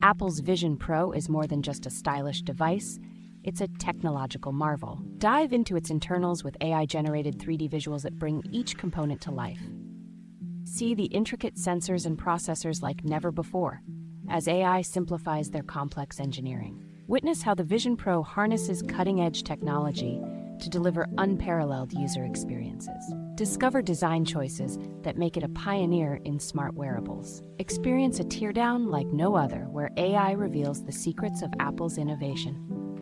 Apple's Vision Pro is more than just a stylish device, it's a technological marvel. Dive into its internals with AI-generated 3D visuals that bring each component to life. See the intricate sensors and processors like never before, as AI simplifies their complex engineering. Witness how the Vision Pro harnesses cutting-edge technology to deliver unparalleled user experiences. Discover design choices that make it a pioneer in smart wearables. Experience a teardown like no other, where AI reveals the secrets of Apple's innovation.